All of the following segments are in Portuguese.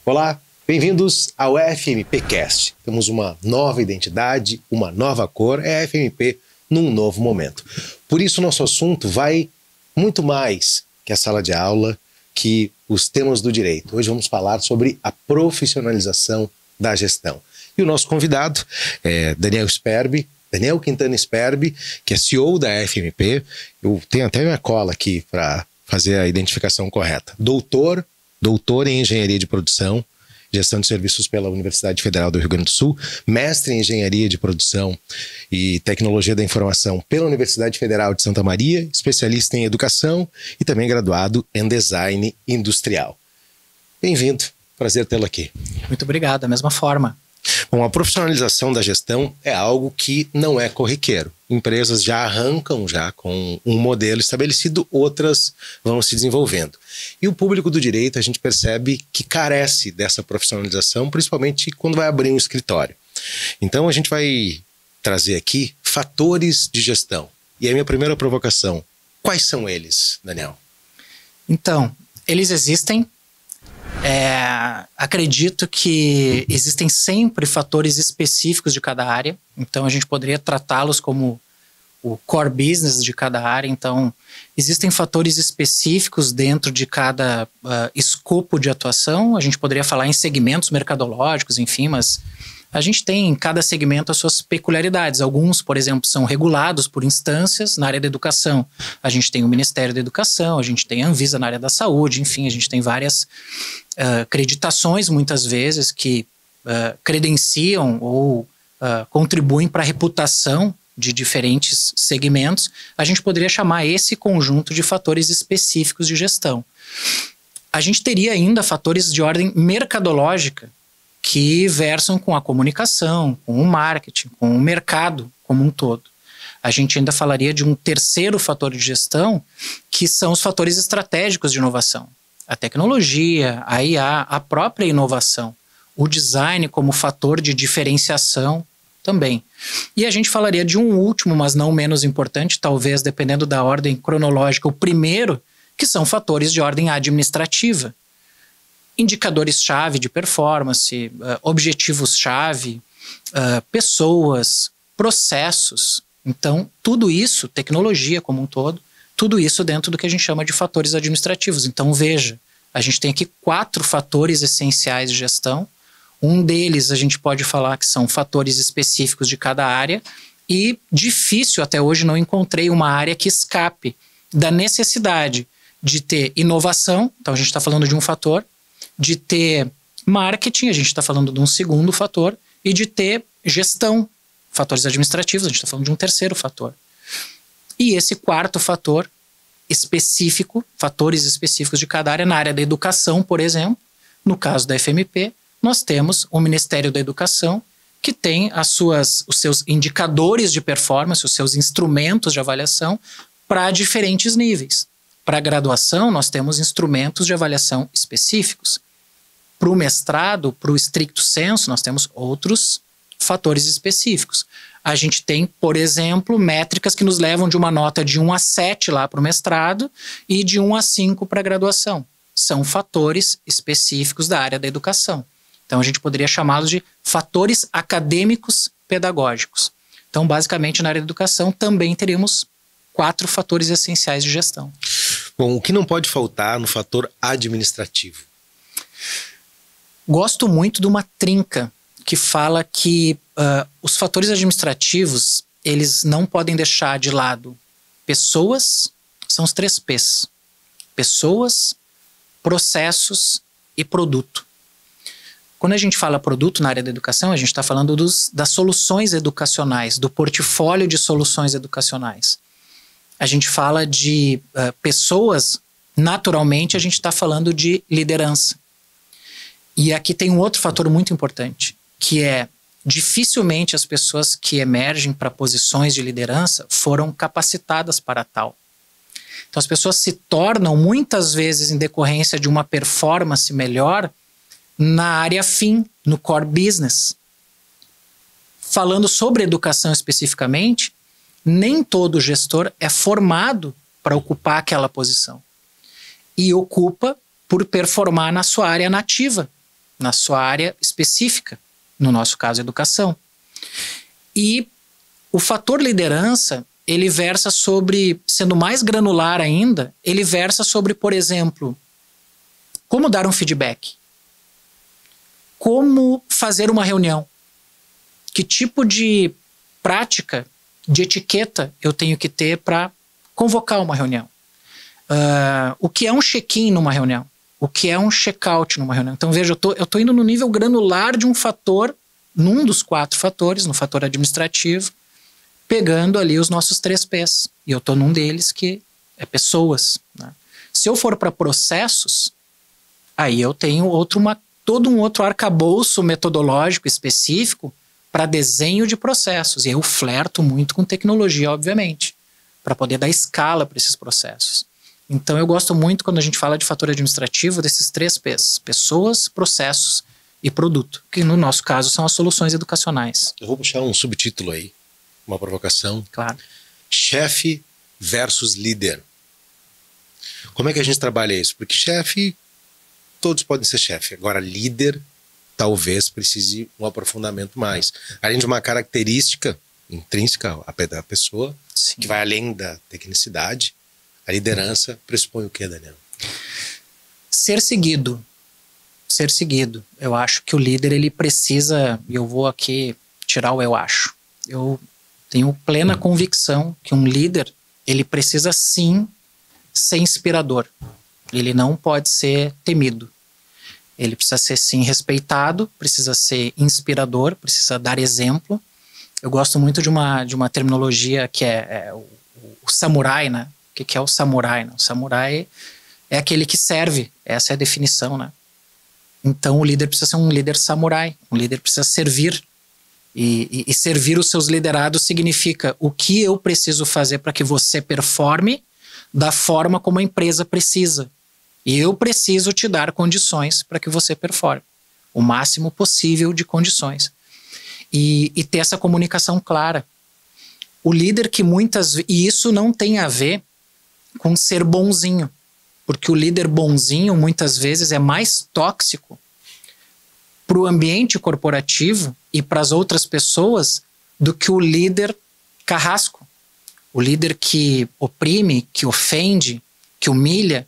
Olá, bem-vindos ao FMPcast. Temos uma nova identidade, uma nova cor, é a FMP num novo momento. Por isso, nosso assunto vai muito mais que a sala de aula, que os temas do direito. Hoje vamos falar sobre a profissionalização da gestão. E o nosso convidado é Daniel Quintana Sperbi, que é CEO da FMP. Eu tenho até minha cola aqui para fazer a identificação correta. Doutor em Engenharia de Produção, Gestão de Serviços pela Universidade Federal do Rio Grande do Sul, mestre em Engenharia de Produção e Tecnologia da Informação pela Universidade Federal de Santa Maria, especialista em Educação e também graduado em Design Industrial. Bem-vindo, prazer tê-lo aqui. Muito obrigado, da mesma forma. Bom, a profissionalização da gestão é algo que não é corriqueiro. Empresas já arrancam com um modelo estabelecido, outras vão se desenvolvendo. E o público do direito, a gente percebe que carece dessa profissionalização, principalmente quando vai abrir um escritório. Então a gente vai trazer aqui fatores de gestão. E a minha primeira provocação, quais são eles, Daniel? Então, eles existem. Acredito que existem sempre fatores específicos de cada área, então a gente poderia tratá-los como o core business de cada área. Então existem fatores específicos dentro de cada escopo de atuação. A gente poderia falar em segmentos mercadológicos, enfim, mas a gente tem em cada segmento as suas peculiaridades. Alguns, por exemplo, são regulados por instâncias. Na área da educação, a gente tem o Ministério da Educação, a gente tem a Anvisa na área da saúde, enfim, a gente tem várias acreditações, muitas vezes, que credenciam ou contribuem para a reputação de diferentes segmentos. A gente poderia chamar esse conjunto de fatores específicos de gestão. A gente teria ainda fatores de ordem mercadológica, que versam com a comunicação, com o marketing, com o mercado como um todo. A gente ainda falaria de um terceiro fator de gestão, que são os fatores estratégicos de inovação. A tecnologia, a IA, a própria inovação, o design como fator de diferenciação também. E a gente falaria de um último, mas não menos importante, talvez dependendo da ordem cronológica, o primeiro, que são fatores de ordem administrativa. Indicadores-chave de performance, objetivos-chave, pessoas, processos. Então, tudo isso, tecnologia como um todo, tudo isso dentro do que a gente chama de fatores administrativos. Então, veja, a gente tem aqui 4 fatores essenciais de gestão. Um deles a gente pode falar que são fatores específicos de cada área, e difícil até hoje não encontrei uma área que escape da necessidade de ter inovação. Então, a gente está falando de um fator, de ter marketing, a gente está falando de um segundo fator, e de ter gestão, fatores administrativos, a gente está falando de um terceiro fator. E esse quarto fator específico, fatores específicos de cada área, na área da educação, por exemplo, no caso da FMP, nós temos o Ministério da Educação, que tem os seus indicadores de performance, os seus instrumentos de avaliação para diferentes níveis. Para a graduação, nós temos instrumentos de avaliação específicos. Para o mestrado, para o stricto sensu, nós temos outros fatores específicos. A gente tem, por exemplo, métricas que nos levam de uma nota de 1 a 7 lá para o mestrado e de 1 a 5 para a graduação. São fatores específicos da área da educação. Então, a gente poderia chamá-los de fatores acadêmicos pedagógicos. Então, basicamente, na área da educação, também teríamos 4 fatores essenciais de gestão. Bom, o que não pode faltar no fator administrativo? Gosto muito de uma trinca que fala que os fatores administrativos, eles não podem deixar de lado pessoas, são os 3 P's. Pessoas, processos e produto. Quando a gente fala produto na área da educação, a gente está falando das soluções educacionais, do portfólio de soluções educacionais. A gente fala de pessoas, naturalmente a gente está falando de liderança. E aqui tem um outro fator muito importante, que é dificilmente as pessoas que emergem para posições de liderança foram capacitadas para tal. Então as pessoas se tornam muitas vezes em decorrência de uma performance melhor na área fim, no core business. Falando sobre educação especificamente, nem todo gestor é formado para ocupar aquela posição. E ocupa por performar na sua área nativa. na sua área específica, no nosso caso, educação. E o fator liderança, ele versa sobre, sendo mais granular ainda, ele versa sobre, por exemplo, como dar um feedback, como fazer uma reunião, que tipo de prática, de etiqueta eu tenho que ter para convocar uma reunião. O que é um check-in numa reunião? O que é um check-out numa reunião? Então, veja, eu tô indo no nível granular de um fator, num dos 4 fatores, no fator administrativo, pegando ali os nossos 3 P's. E eu tô num deles que é pessoas, né? Se eu for para processos, aí eu tenho todo um outro arcabouço metodológico específico para desenho de processos. E eu flerto muito com tecnologia, obviamente, para poder dar escala para esses processos. Então eu gosto muito, quando a gente fala de fator administrativo, desses 3 P's: pessoas, processos e produto, que no nosso caso são as soluções educacionais. Eu vou puxar um subtítulo aí, uma provocação. Claro. Chefe versus líder. Como é que a gente trabalha isso? Porque chefe, todos podem ser chefe. Agora, líder, talvez precise um aprofundamento mais. Além de uma característica intrínseca da pessoa, Sim. que vai além da tecnicidade, a liderança pressupõe o quê, Daniel? Ser seguido. Ser seguido. Eu acho que o líder, ele precisa, e eu vou aqui tirar o eu acho. Eu tenho plena convicção que um líder, ele precisa sim ser inspirador. Ele não pode ser temido. Ele precisa ser sim respeitado, precisa ser inspirador, precisa dar exemplo. Eu gosto muito de uma terminologia que é o samurai, né? O que é o samurai? Né? O samurai é aquele que serve. Essa é a definição, né? Então o líder precisa ser um líder samurai. Um líder precisa servir. E servir os seus liderados significa o que eu preciso fazer para que você performe da forma como a empresa precisa. E eu preciso te dar condições para que você performe. O máximo possível de condições. E ter essa comunicação clara. O líder que e isso não tem a ver com ser bonzinho. Porque o líder bonzinho, muitas vezes, é mais tóxico para o ambiente corporativo e para as outras pessoas do que o líder carrasco. O líder que oprime, que ofende, que humilha,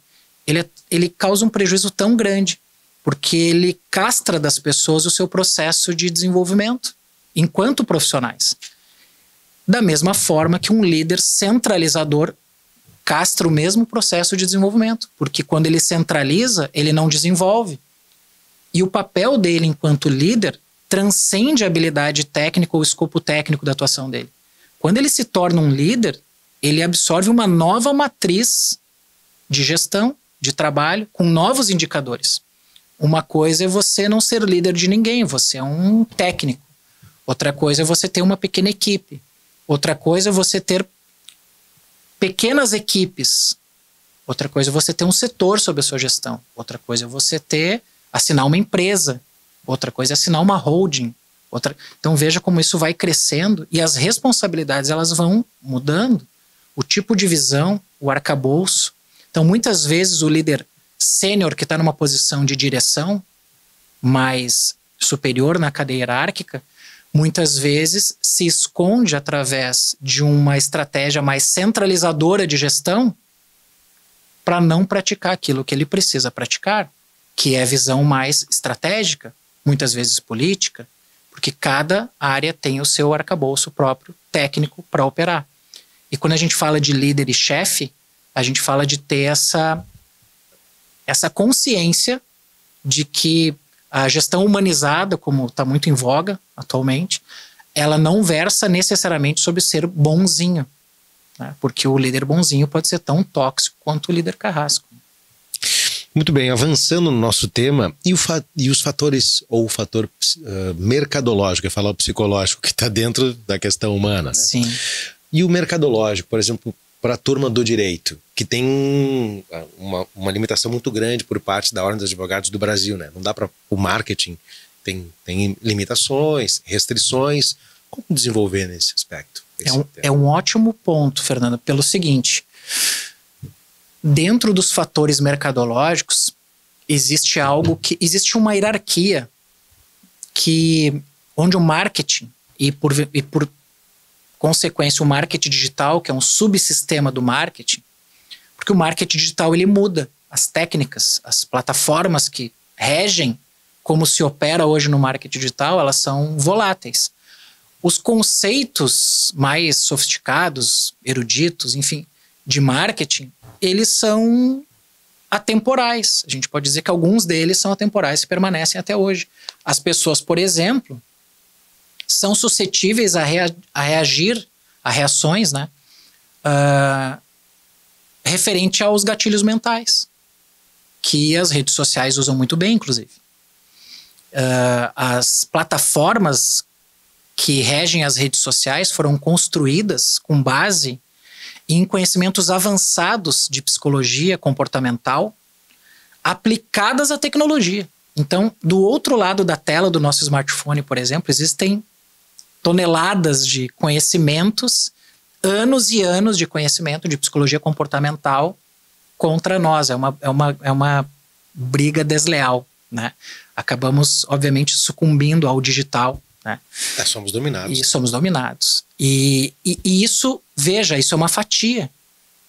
ele causa um prejuízo tão grande, porque ele castra das pessoas o seu processo de desenvolvimento, enquanto profissionais. Da mesma forma que um líder centralizador castra o mesmo processo de desenvolvimento, porque quando ele centraliza, ele não desenvolve. E o papel dele enquanto líder transcende a habilidade técnica ou o escopo técnico da atuação dele. Quando ele se torna um líder, ele absorve uma nova matriz de gestão, de trabalho, com novos indicadores. Uma coisa é você não ser líder de ninguém, você é um técnico. Outra coisa é você ter uma pequena equipe. Outra coisa é você ter pequenas equipes. Outra coisa é você ter um setor sob a sua gestão. Outra coisa é você assinar uma empresa. Outra coisa é assinar uma holding. Então veja como isso vai crescendo e as responsabilidades elas vão mudando. O tipo de visão, o arcabouço. Então muitas vezes o líder sênior que está numa posição de direção mais superior na cadeia hierárquica, muitas vezes se esconde através de uma estratégia mais centralizadora de gestão para não praticar aquilo que ele precisa praticar, que é a visão mais estratégica, muitas vezes política, porque cada área tem o seu arcabouço próprio técnico para operar. E quando a gente fala de líder e chefe, a gente fala de ter essa consciência de que a gestão humanizada, como está muito em voga atualmente, ela não versa necessariamente sobre ser bonzinho, né? Porque o líder bonzinho pode ser tão tóxico quanto o líder carrasco. Muito bem, avançando no nosso tema, e os fatores, ou o fator mercadológico, eu falar o psicológico, que está dentro da questão humana, né? Sim. E o mercadológico, por exemplo, para a turma do direito, que tem uma limitação muito grande por parte da Ordem dos Advogados do Brasil, né? Não dá para o marketing, tem limitações, restrições. Como desenvolver nesse aspecto? É um ótimo ponto, Fernando, pelo seguinte: dentro dos fatores mercadológicos, existe uma hierarquia onde o marketing e por consequência o marketing digital, que é um subsistema do marketing, porque o marketing digital ele muda as técnicas, as plataformas que regem como se opera hoje no marketing digital, elas são voláteis. Os conceitos mais sofisticados, eruditos, enfim, de marketing, eles são atemporais. A gente pode dizer que alguns deles são atemporais e permanecem até hoje. As pessoas, por exemplo, são suscetíveis a reagir a reações, né, referente aos gatilhos mentais, que as redes sociais usam muito bem, inclusive. As plataformas que regem as redes sociais foram construídas com base em conhecimentos avançados de psicologia comportamental aplicadas à tecnologia. Então, do outro lado da tela do nosso smartphone, por exemplo, existem toneladas de conhecimentos, anos e anos de conhecimento de psicologia comportamental contra nós. É uma briga desleal, né? Acabamos, obviamente, sucumbindo ao digital, né? Somos dominados. E somos dominados. E isso, veja, isso é uma fatia.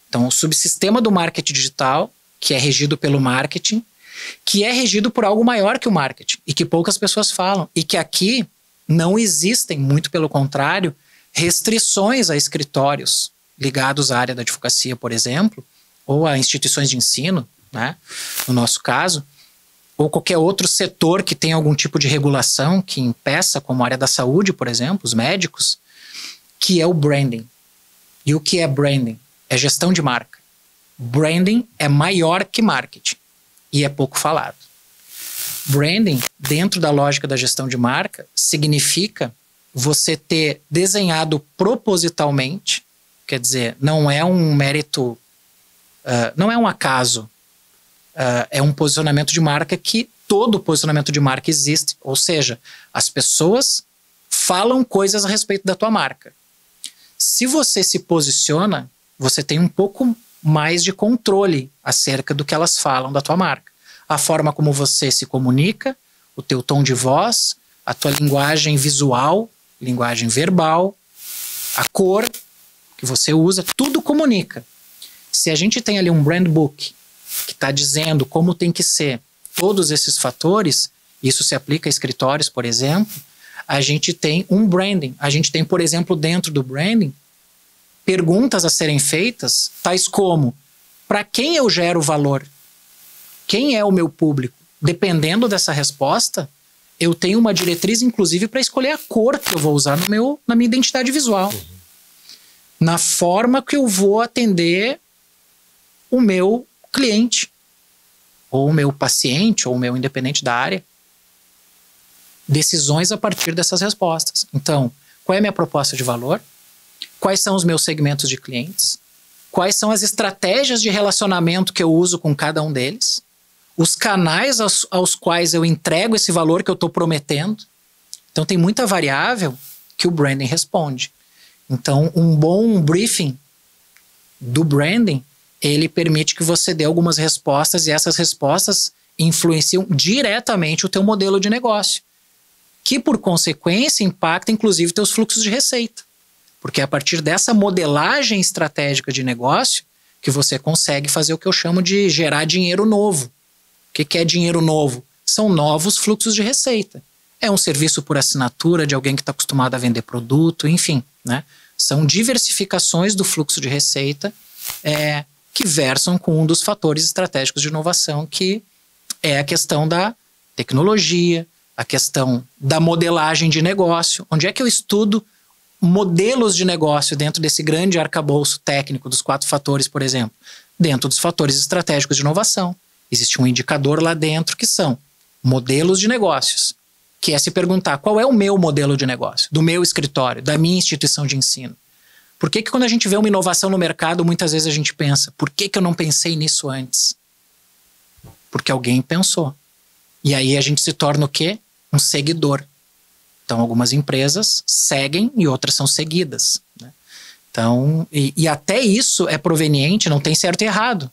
Então, o subsistema do marketing digital, que é regido pelo marketing, que é regido por algo maior que o marketing, e que poucas pessoas falam. E que aqui não existem, muito pelo contrário, restrições a escritórios ligados à área da advocacia, por exemplo, ou a instituições de ensino, né, no nosso caso, ou qualquer outro setor que tenha algum tipo de regulação que impeça, como a área da saúde, por exemplo, os médicos, que é o branding. E o que é branding? É gestão de marca. Branding é maior que marketing e é pouco falado. Branding, dentro da lógica da gestão de marca, significa você ter desenhado propositalmente, quer dizer, não é um mérito, não é um acaso, é um posicionamento de marca que todo posicionamento de marca existe, ou seja, as pessoas falam coisas a respeito da tua marca. Se você se posiciona, você tem um pouco mais de controle acerca do que elas falam da tua marca. A forma como você se comunica, o teu tom de voz, a tua linguagem visual, linguagem verbal, a cor que você usa, tudo comunica. Se a gente tem ali um brand book que está dizendo como tem que ser todos esses fatores, isso se aplica a escritórios, por exemplo, a gente tem um branding. A gente tem, por exemplo, dentro do branding, perguntas a serem feitas, tais como: para quem eu gero valor? Quem é o meu público? Dependendo dessa resposta, eu tenho uma diretriz, inclusive, para escolher a cor que eu vou usar na minha identidade visual. Na forma que eu vou atender o meu cliente, ou o meu paciente, ou o meu independente da área. Decisões a partir dessas respostas. Então, qual é a minha proposta de valor? Quais são os meus segmentos de clientes? Quais são as estratégias de relacionamento que eu uso com cada um deles? Os canais aos quais eu entrego esse valor que eu estou prometendo? Então, tem muita variável que o branding responde. Então, um bom briefing do branding, ele permite que você dê algumas respostas, e essas respostas influenciam diretamente o teu modelo de negócio, que, por consequência, impacta, inclusive, teus fluxos de receita. Porque é a partir dessa modelagem estratégica de negócio que você consegue fazer o que eu chamo de gerar dinheiro novo. O que é dinheiro novo? São novos fluxos de receita. É um serviço por assinatura de alguém que está acostumado a vender produto, enfim, né? São diversificações do fluxo de receita que versam com um dos fatores estratégicos de inovação, que é a questão da tecnologia, a questão da modelagem de negócio. Onde é que eu estudo modelos de negócio dentro desse grande arcabouço técnico dos 4 fatores, por exemplo? Dentro dos fatores estratégicos de inovação. Existe um indicador lá dentro que são modelos de negócios, que é se perguntar qual é o meu modelo de negócio, do meu escritório, da minha instituição de ensino. Por que quando a gente vê uma inovação no mercado, muitas vezes a gente pensa, por que eu não pensei nisso antes? Porque alguém pensou. E aí a gente se torna o quê? Um seguidor. Então, algumas empresas seguem e outras são seguidas, né? Então, e até isso é proveniente, não tem certo e errado.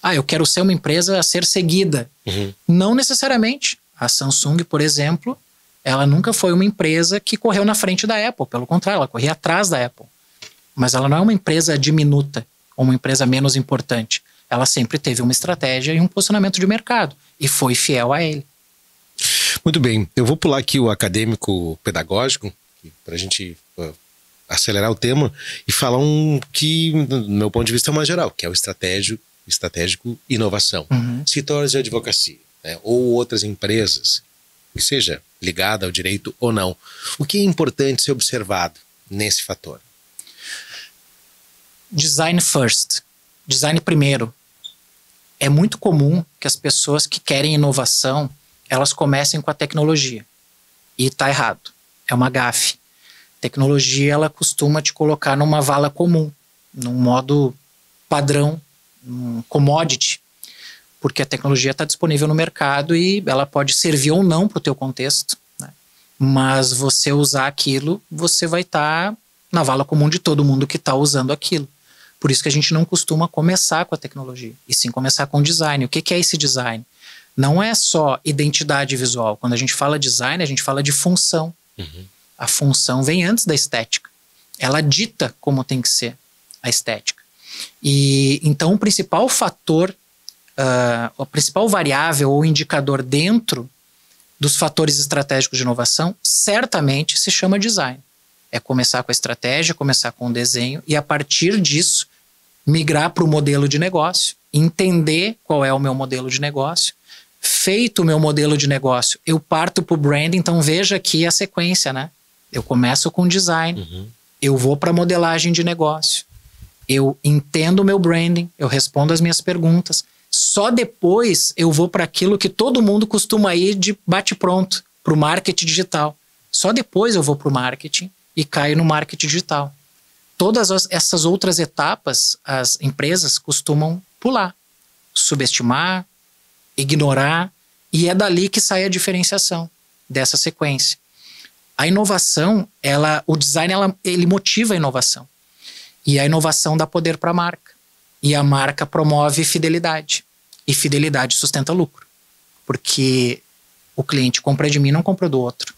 Eu quero ser uma empresa a ser seguida. Não necessariamente. A Samsung, por exemplo, ela nunca foi uma empresa que correu na frente da Apple. Pelo contrário, ela corria atrás da Apple. Mas ela não é uma empresa diminuta ou uma empresa menos importante. Ela sempre teve uma estratégia e um posicionamento de mercado. E foi fiel a ele. Muito bem. Eu vou pular aqui o acadêmico pedagógico para a gente acelerar o tema e falar que, do meu ponto de vista, é uma geral, que é o estratégico inovação. Escritórios de advocacia, né, ou outras empresas, que seja ligada ao direito ou não. O que é importante ser observado nesse fator? Design first. Design primeiro. É muito comum que as pessoas que querem inovação, elas comecem com a tecnologia. E tá errado. É uma gafe. Tecnologia, ela costuma te colocar numa vala comum, num modo padrão, um commodity, porque a tecnologia está disponível no mercado e ela pode servir ou não para o teu contexto, né? Mas você usar aquilo, você vai estar na vala comum de todo mundo que está usando aquilo. Por isso que a gente não costuma começar com a tecnologia, e sim começar com o design. O que é esse design? Não é só identidade visual. Quando a gente fala design, a gente fala de função. A função vem antes da estética. Ela dita como tem que ser a estética. E então o principal fator, a principal variável ou indicador dentro dos fatores estratégicos de inovação certamente se chama design. É começar com a estratégia, começar com o desenho e a partir disso migrar para o modelo de negócio, entender qual é o meu modelo de negócio. Feito o meu modelo de negócio, eu parto para o branding. Então veja aqui a sequência, né? Eu começo com design, eu vou para modelagem de negócio, eu entendo o meu branding, eu respondo as minhas perguntas. Só depois eu vou para aquilo que todo mundo costuma ir de bate-pronto, para o marketing digital. Só depois eu vou para o marketing e caio no marketing digital. Todas essas outras etapas, as empresas costumam pular, subestimar, ignorar, e é dali que sai a diferenciação dessa sequência. A inovação, o design, ele motiva a inovação. E a inovação dá poder para a marca. E a marca promove fidelidade. E fidelidade sustenta lucro. Porque o cliente compra de mim, não compra do outro,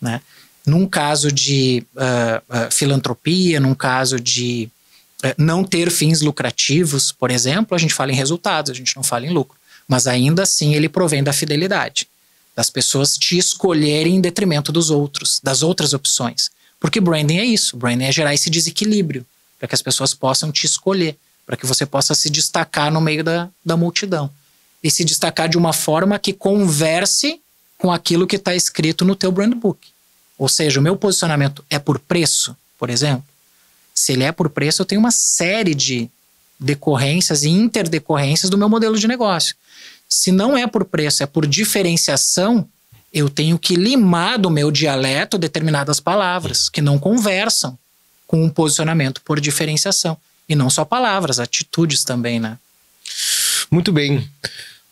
né? Num caso de filantropia, num caso de não ter fins lucrativos, por exemplo, a gente fala em resultados, a gente não fala em lucro. Mas ainda assim ele provém da fidelidade. Das pessoas te escolherem em detrimento dos outros, das outras opções. Porque branding é isso. Branding é gerar esse desequilíbrio para que as pessoas possam te escolher, para que você possa se destacar no meio da multidão. E se destacar de uma forma que converse com aquilo que está escrito no teu brand book. Ou seja, o meu posicionamento é por preço, por exemplo. Se ele é por preço, eu tenho uma série de decorrências e interdecorrências do meu modelo de negócio. Se não é por preço, é por diferenciação, eu tenho que limar do meu dialeto determinadas palavras que não conversam com um posicionamento por diferenciação. E não só palavras, atitudes também, né? Muito bem.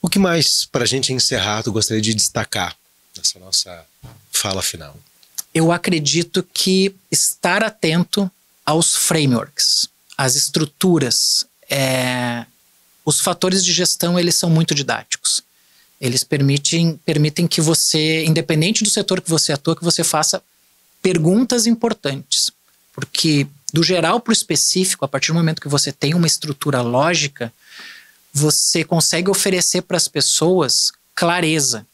O que mais, para a gente encerrar, tu gostaria de destacar nessa nossa fala final? Eu acredito que estar atento aos frameworks, às estruturas, os fatores de gestão, eles são muito didáticos. Eles permitem que você, independente do setor que você atua, que você faça perguntas importantes. Porque do geral para o específico, a partir do momento que você tem uma estrutura lógica, você consegue oferecer para as pessoas clareza.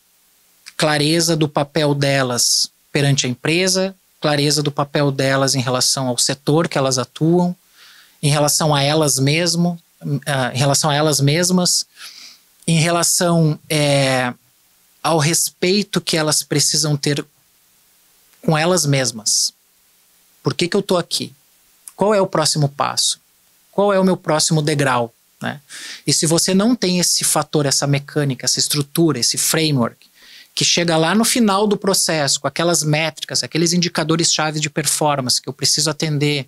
Clareza do papel delas perante a empresa, clareza do papel delas em relação ao setor que elas atuam, em relação a elas mesmas, em relação ao respeito que elas precisam ter com elas mesmas. Por que eu estou aqui? Qual é o próximo passo? Qual é o meu próximo degrau? Né? E se você não tem esse fator, essa mecânica, essa estrutura, esse framework, que chega lá no final do processo, com aquelas métricas, aqueles indicadores-chave de performance que eu preciso atender,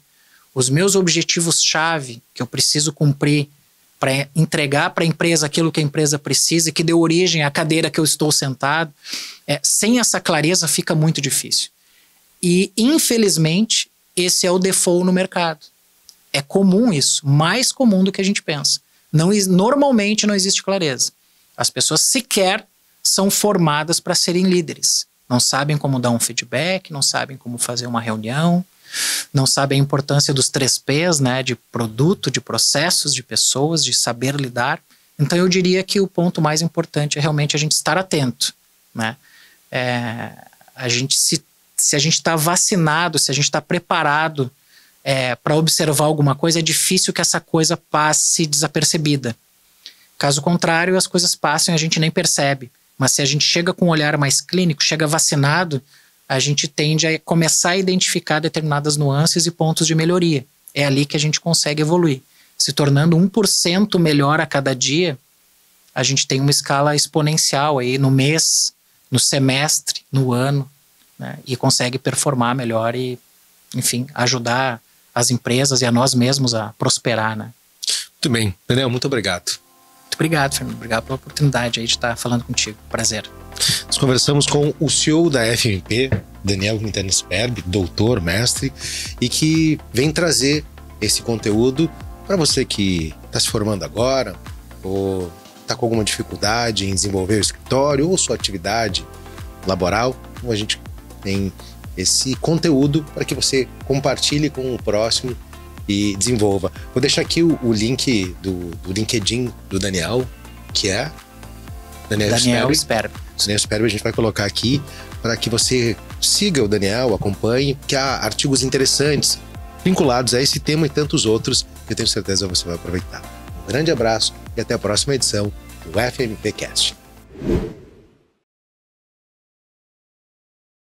os meus objetivos-chave que eu preciso cumprir para entregar para a empresa aquilo que a empresa precisa e que deu origem à cadeira que eu estou sentado, sem essa clareza fica muito difícil. E, infelizmente, esse é o default no mercado. É comum isso, mais comum do que a gente pensa. Normalmente não existe clareza. As pessoas sequer são formadas para serem líderes. Não sabem como dar um feedback, não sabem como fazer uma reunião, não sabem a importância dos 3 P's, né, de produto, de processos, de pessoas, de saber lidar. Então eu diria que o ponto mais importante é realmente a gente estar atento, né? Se a gente está vacinado, se a gente está preparado para observar alguma coisa, é difícil que essa coisa passe desapercebida. Caso contrário, as coisas passam e a gente nem percebe. Mas se a gente chega com um olhar mais clínico, chega vacinado, a gente tende a começar a identificar determinadas nuances e pontos de melhoria. É ali que a gente consegue evoluir. Se tornando 1% melhor a cada dia, a gente tem uma escala exponencial aí no mês, no semestre, no ano, né? E consegue performar melhor e, enfim, ajudar as empresas e a nós mesmos a prosperar, né? Muito bem. Daniel, muito obrigado. Muito obrigado, Fernando. Obrigado pela oportunidade aí de estar falando contigo. Prazer. Nós conversamos com o CEO da FMP, Daniel Quintana Sperbi, doutor, mestre, e que vem trazer esse conteúdo para você que está se formando agora, ou está com alguma dificuldade em desenvolver o escritório ou sua atividade laboral. Então a gente tem esse conteúdo para que você compartilhe com o próximo e desenvolva. Vou deixar aqui o link do LinkedIn do Daniel, que é Daniel Sperbi. Daniel Sperbi, a gente vai colocar aqui para que você siga o Daniel, acompanhe, que há artigos interessantes vinculados a esse tema e tantos outros que eu tenho certeza você vai aproveitar. Um grande abraço e até a próxima edição do FMP Cast.